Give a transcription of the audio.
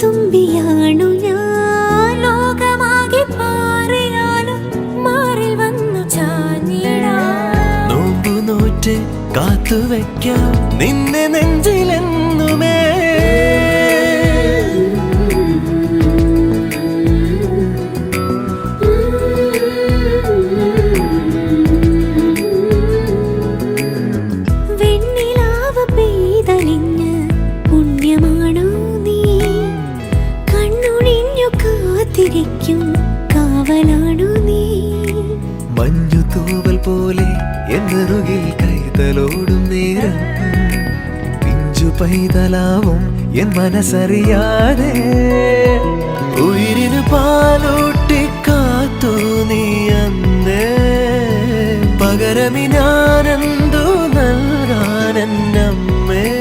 തുമ്പിയാണു ഞാൻ ലോകമാകെ പാറിയാലും മാറിൽ വന്നു ചാഞ്ഞിടാം നോമ്പു നോറ്റ് കാത്തുവയ്ക്കാം നിന്നെ നെഞ്ചിലെന്നുമേ വെണ്ണിലാവ് പെയ്തലിഞ്ഞ് പുണ്യമാണോ നീ കണ്ണുണിഞ്ഞു കാത്തിരിക്കും കാവലാണു നീ മഞ്ഞു തൂവൽ പോലെ എന്നറുകിൽ കൈതലോടും നേരം പിഞ്ചു പൈതലാവും എൻ മനസ്സറിയാതെ ഉയിരിന് പാലൂട്ടി കാത്തു നീ അന്നേ പകരമി ഞാനെന്ന്